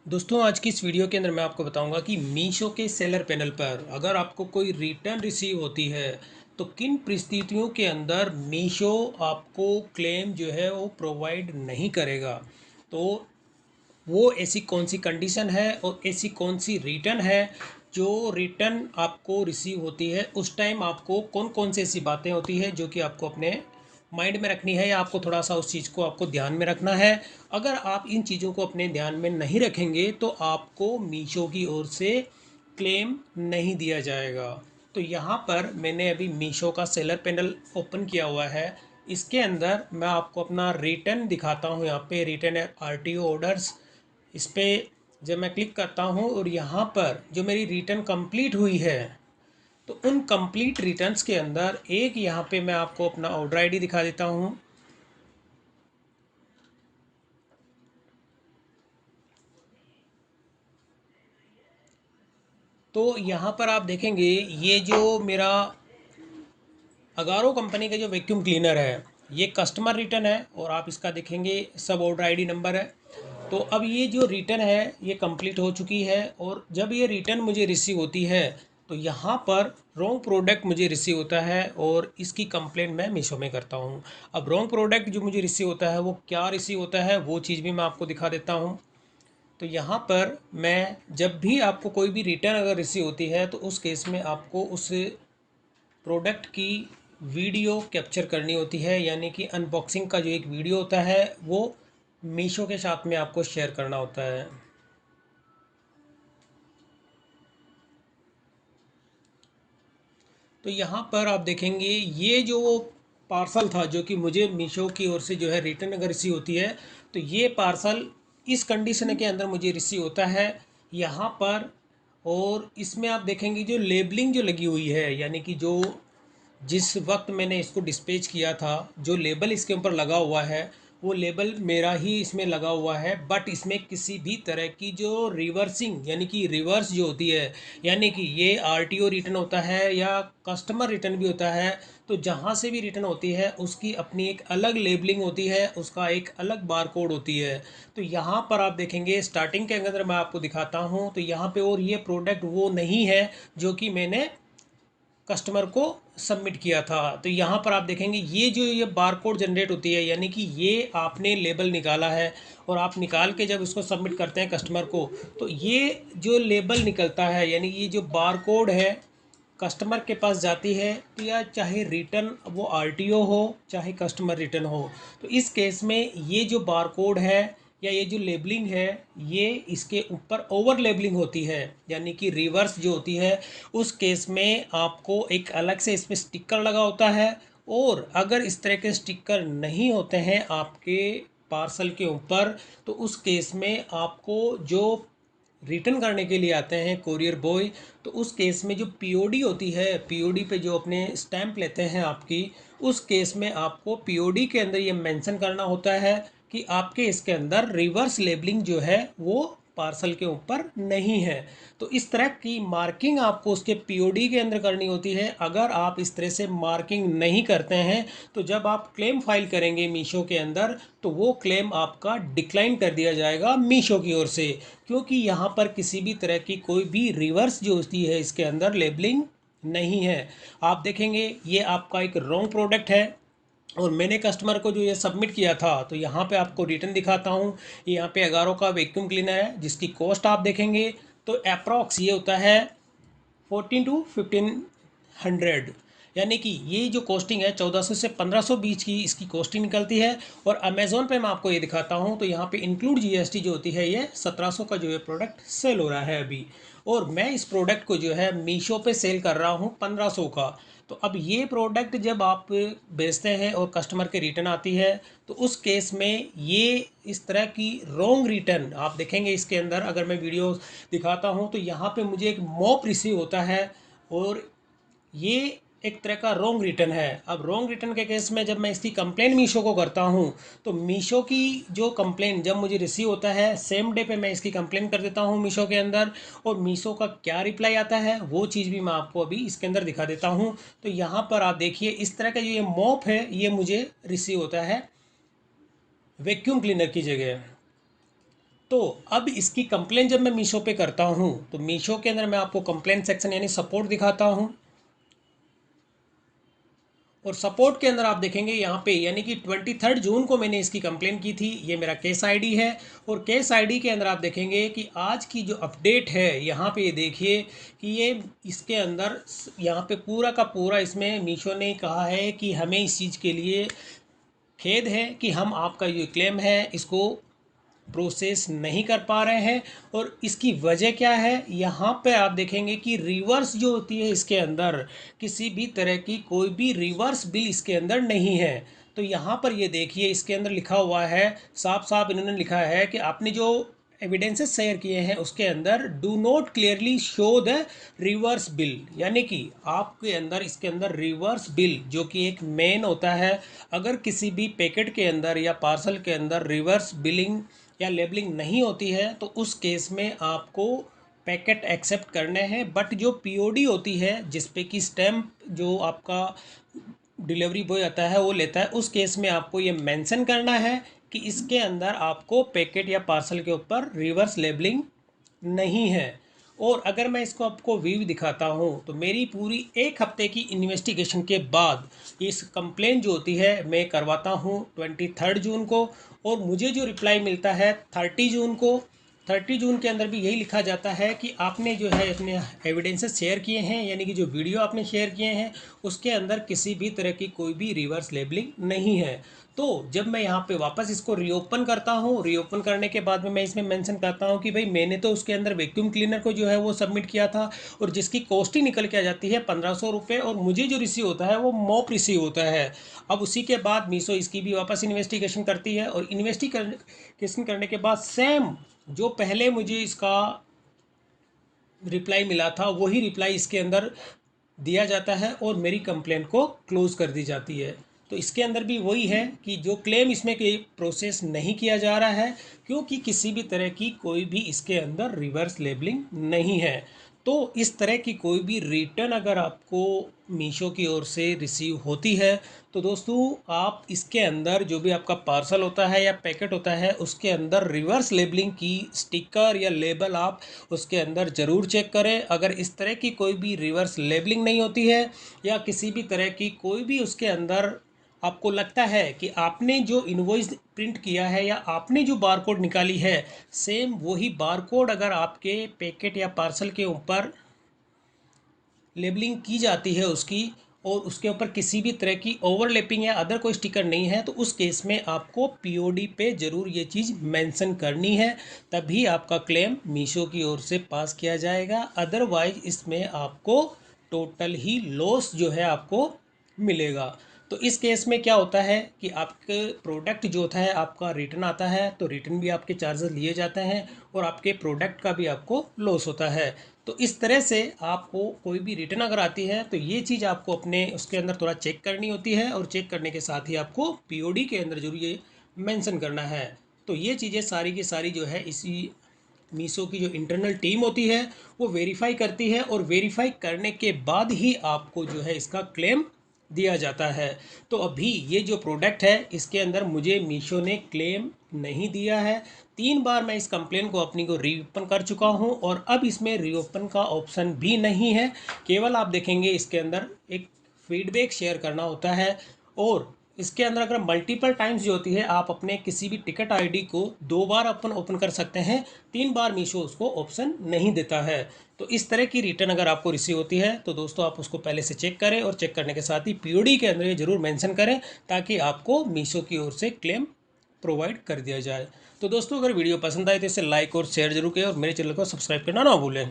दोस्तों आज की इस वीडियो के अंदर मैं आपको बताऊंगा कि मीशो के सेलर पैनल पर अगर आपको कोई रिटर्न रिसीव होती है तो किन परिस्थितियों के अंदर मीशो आपको क्लेम जो है वो प्रोवाइड नहीं करेगा। तो वो ऐसी कौन सी कंडीशन है और ऐसी कौन सी रिटर्न है जो रिटर्न आपको रिसीव होती है, उस टाइम आपको कौन कौन सी ऐसी बातें होती है जो कि आपको अपने माइंड में रखनी है या आपको थोड़ा सा उस चीज़ को आपको ध्यान में रखना है। अगर आप इन चीज़ों को अपने ध्यान में नहीं रखेंगे तो आपको मीशो की ओर से क्लेम नहीं दिया जाएगा। तो यहाँ पर मैंने अभी मीशो का सेलर पैनल ओपन किया हुआ है। इसके अंदर मैं आपको अपना रिटर्न दिखाता हूँ। यहाँ पे रिटर्न आरटीओ ऑर्डर्स, इस पर जब मैं क्लिक करता हूँ और यहाँ पर जो मेरी रिटर्न कंप्लीट हुई है तो उन कंप्लीट रिटर्न्स के अंदर एक यहाँ पे मैं आपको अपना ऑर्डर आईडी दिखा देता हूँ। तो यहाँ पर आप देखेंगे ये जो मेरा अगारो कंपनी का जो वैक्यूम क्लीनर है ये कस्टमर रिटर्न है और आप इसका देखेंगे सब ऑर्डर आईडी नंबर है। तो अब ये जो रिटर्न है ये कंप्लीट हो चुकी है और जब ये रिटर्न मुझे रिसीव होती है तो यहाँ पर रॉन्ग प्रोडक्ट मुझे रिसीव होता है और इसकी कंप्लेंट मैं मीशो में करता हूँ। अब रॉन्ग प्रोडक्ट जो मुझे रिसीव होता है वो क्या रिसीव होता है वो चीज़ भी मैं आपको दिखा देता हूँ। तो यहाँ पर मैं जब भी आपको कोई भी रिटर्न अगर रिसीव होती है तो उस केस में आपको उस प्रोडक्ट की वीडियो कैप्चर करनी होती है, यानी कि अनबॉक्सिंग का जो एक वीडियो होता है वो मीशो के साथ में आपको शेयर करना होता है। तो यहाँ पर आप देखेंगे ये जो पार्सल था जो कि मुझे मीशो की ओर से जो है रिटर्न अगर रिसीव होती है तो ये पार्सल इस कंडीशन के अंदर मुझे रिसीव होता है यहाँ पर। और इसमें आप देखेंगे जो लेबलिंग जो लगी हुई है, यानी कि जो जिस वक्त मैंने इसको डिस्पैच किया था जो लेबल इसके ऊपर लगा हुआ है वो लेबल मेरा ही इसमें लगा हुआ है, बट इसमें किसी भी तरह की जो रिवर्सिंग यानी कि रिवर्स जो होती है, यानी कि ये आरटीओ रिटर्न होता है या कस्टमर रिटर्न भी होता है, तो जहाँ से भी रिटर्न होती है उसकी अपनी एक अलग लेबलिंग होती है, उसका एक अलग बार कोड होती है। तो यहाँ पर आप देखेंगे स्टार्टिंग के अंदर मैं आपको दिखाता हूँ तो यहाँ पे और ये प्रोडक्ट वो नहीं है जो कि मैंने कस्टमर को सबमिट किया था। तो यहाँ पर आप देखेंगे ये जो ये बारकोड जनरेट होती है, यानी कि ये आपने लेबल निकाला है और आप निकाल के जब इसको सबमिट करते हैं कस्टमर को तो ये जो लेबल निकलता है यानी ये जो बारकोड है कस्टमर के पास जाती है। तो या चाहे रिटर्न वो आरटीओ हो चाहे कस्टमर रिटर्न हो, तो इस केस में ये जो बारकोड है या ये जो लेबलिंग है ये इसके ऊपर ओवर लेबलिंग होती है, यानी कि रिवर्स जो होती है उस केस में आपको एक अलग से इसमें स्टिकर लगा होता है। और अगर इस तरह के स्टिकर नहीं होते हैं आपके पार्सल के ऊपर तो उस केस में आपको जो रिटर्न करने के लिए आते हैं कोरियर बॉय, तो उस केस में जो पीओडी होती है, पीओडी पे जो अपने स्टैंप लेते हैं आपकी, उस केस में आपको पीओडी के अंदर ये मेंशन करना होता है कि आपके इसके अंदर रिवर्स लेबलिंग जो है वो पार्सल के ऊपर नहीं है। तो इस तरह की मार्किंग आपको उसके पीओडी के अंदर करनी होती है। अगर आप इस तरह से मार्किंग नहीं करते हैं तो जब आप क्लेम फाइल करेंगे मीशो के अंदर तो वो क्लेम आपका डिक्लाइन कर दिया जाएगा मीशो की ओर से, क्योंकि यहाँ पर किसी भी तरह की कोई भी रिवर्स जो होती है इसके अंदर लेबलिंग नहीं है। आप देखेंगे ये आपका एक रॉन्ग प्रोडक्ट है और मैंने कस्टमर को जो ये सबमिट किया था तो यहाँ पे आपको रिटर्न दिखाता हूँ। यहाँ पे अगारो का वैक्यूम क्लीनर है जिसकी कॉस्ट आप देखेंगे तो अप्रॉक्स ये होता है 1400 to 1500, यानी कि ये जो कॉस्टिंग है 1400 से 1500 बीच की इसकी कॉस्टिंग निकलती है। और अमेज़ोन पे मैं आपको ये दिखाता हूँ तो यहाँ पे इंक्लूड जीएसटी जो होती है ये 1700 का जो है प्रोडक्ट सेल हो रहा है अभी। और मैं इस प्रोडक्ट को जो है मीशो पे सेल कर रहा हूँ 1500 का। तो अब ये प्रोडक्ट जब आप बेचते हैं और कस्टमर के रिटर्न आती है तो उस केस में ये इस तरह की रॉन्ग रिटर्न आप देखेंगे इसके अंदर। अगर मैं वीडियो दिखाता हूँ तो यहाँ पे मुझे एक मॉप रिसीव होता है और ये एक तरह का रॉन्ग रिटर्न है। अब रॉन्ग रिटर्न के केस में जब मैं इसकी कंप्लेन मीशो को करता हूँ तो मीशो की जो कंप्लेन जब मुझे रिसीव होता है सेम डे पे मैं इसकी कंप्लेन कर देता हूँ मीशो के अंदर। और मीशो का क्या रिप्लाई आता है वो चीज़ भी मैं आपको अभी इसके अंदर दिखा देता हूँ। तो यहाँ पर आप देखिए इस तरह का जो ये मॉप है ये मुझे रिसीव होता है वैक्यूम क्लीनर की जगह। तो अब इसकी कंप्लेन जब मैं मीशो पे करता हूँ तो मीशो के अंदर मैं आपको कंप्लेन सेक्शन यानी सपोर्ट दिखाता हूँ, और सपोर्ट के अंदर आप देखेंगे यहाँ पे यानी कि 23 जून को मैंने इसकी कंप्लेन की थी। ये मेरा केस आईडी है, और केस आईडी के अंदर आप देखेंगे कि आज की जो अपडेट है यहाँ पे ये देखिए कि ये इसके अंदर यहाँ पे पूरा का पूरा इसमें मीशो ने कहा है कि हमें इस चीज़ के लिए खेद है कि हम आपका ये क्लेम है इसको प्रोसेस नहीं कर पा रहे हैं। और इसकी वजह क्या है, यहाँ पे आप देखेंगे कि रिवर्स जो होती है इसके अंदर किसी भी तरह की कोई भी रिवर्स बिल इसके अंदर नहीं है। तो यहाँ पर ये देखिए इसके अंदर लिखा हुआ है, साफ साफ इन्होंने लिखा है कि आपने जो एविडेंसेस शेयर किए हैं उसके अंदर do not clearly show the reverse bill, यानी कि आपके अंदर इसके अंदर रिवर्स बिल जो कि एक मेन होता है, अगर किसी भी पैकेट के अंदर या पार्सल के अंदर रिवर्स बिलिंग या लेबलिंग नहीं होती है तो उस केस में आपको पैकेट एक्सेप्ट करने हैं। बट जो पीओडी होती है जिस पे कि स्टैम्प जो आपका डिलीवरी बॉय आता है वो लेता है, उस केस में आपको ये मेंशन करना है कि इसके अंदर आपको पैकेट या पार्सल के ऊपर रिवर्स लेबलिंग नहीं है। और अगर मैं इसको आपको व्यू दिखाता हूँ तो मेरी पूरी एक हफ्ते की इन्वेस्टिगेशन के बाद इस कंप्लेन जो होती है मैं करवाता हूँ 23 जून को, और मुझे जो रिप्लाई मिलता है 30 जून को। 30 जून के अंदर भी यही लिखा जाता है कि आपने जो है अपने एविडेंसेस शेयर किए हैं, यानी कि जो वीडियो आपने शेयर किए हैं उसके अंदर किसी भी तरह की कोई भी रिवर्स लेबलिंग नहीं है। तो जब मैं यहाँ पे वापस इसको रीओपन करता हूँ, रीओपन करने के बाद में मैं इसमें मेंशन करता हूँ कि भाई मैंने तो उसके अंदर वैक्यूम क्लीनर को जो है वो सबमिट किया था, और जिसकी कॉस्ट ही निकल के आ जाती है 1500 रुपये, और मुझे जो रिसीव होता है वो मॉप रिसीव होता है। अब उसी के बाद मीशो इसकी भी वापस इन्वेस्टिगेशन करती है, और इन्वेस्टिगेशन करने के बाद सेम जो पहले मुझे इसका रिप्लाई मिला था वही रिप्लाई इसके अंदर दिया जाता है और मेरी कंप्लेंट को क्लोज कर दी जाती है। तो इसके अंदर भी वही है कि जो क्लेम इसमें कि प्रोसेस नहीं किया जा रहा है क्योंकि किसी भी तरह की कोई भी इसके अंदर रिवर्स लेबलिंग नहीं है। तो इस तरह की कोई भी रिटर्न अगर आपको मीशो की ओर से रिसीव होती है तो दोस्तों आप इसके अंदर जो भी आपका पार्सल होता है या पैकेट होता है उसके अंदर रिवर्स लेबलिंग की स्टिकर या लेबल आप उसके अंदर ज़रूर चेक करें। अगर इस तरह की कोई भी रिवर्स लेबलिंग नहीं होती है या किसी भी तरह की कोई भी उसके अंदर आपको लगता है कि आपने जो इनवॉइस प्रिंट किया है या आपने जो बारकोड निकाली है सेम वही बारकोड अगर आपके पैकेट या पार्सल के ऊपर लेबलिंग की जाती है उसकी, और उसके ऊपर किसी भी तरह की ओवरलैपिंग या अदर कोई स्टिकर नहीं है, तो उस केस में आपको पीओडी पे ज़रूर ये चीज़ मेंशन करनी है, तभी आपका क्लेम मीशो की ओर से पास किया जाएगा। अदरवाइज इसमें आपको टोटल ही लॉस जो है आपको मिलेगा। तो इस केस में क्या होता है कि आपके प्रोडक्ट जो होता है आपका रिटर्न आता है तो रिटर्न भी आपके चार्जेस लिए जाते हैं और आपके प्रोडक्ट का भी आपको लॉस होता है। तो इस तरह से आपको कोई भी रिटर्न अगर आती है तो ये चीज़ आपको अपने उसके अंदर थोड़ा चेक करनी होती है, और चेक करने के साथ ही आपको पीओडी के अंदर जरूर ये मेंशन करना है। तो ये चीज़ें सारी की सारी जो है इसी मीशो की जो इंटरनल टीम होती है वो वेरीफाई करती है, और वेरीफाई करने के बाद ही आपको जो है इसका क्लेम दिया जाता है। तो अभी ये जो प्रोडक्ट है इसके अंदर मुझे मीशो ने क्लेम नहीं दिया है। 3 बार मैं इस कंप्लेन को अपनी को रीओपन कर चुका हूं और अब इसमें रीओपन का ऑप्शन भी नहीं है। केवल आप देखेंगे इसके अंदर एक फीडबैक शेयर करना होता है, और इसके अंदर अगर मल्टीपल टाइम्स जो होती है आप अपने किसी भी टिकट आईडी को 2 बार अपन ओपन कर सकते हैं, 3 बार मीशो उसको ऑप्शन नहीं देता है। तो इस तरह की रिटर्न अगर आपको रिसीव होती है तो दोस्तों आप उसको पहले से चेक करें, और चेक करने के साथ ही पीओडी के अंदर ये जरूर मेंशन करें ताकि आपको मीशो की ओर से क्लेम प्रोवाइड कर दिया जाए। तो दोस्तों अगर वीडियो पसंद आए तो इसे लाइक और शेयर जरूर करें, और मेरे चैनल को सब्सक्राइब करना ना भूलें।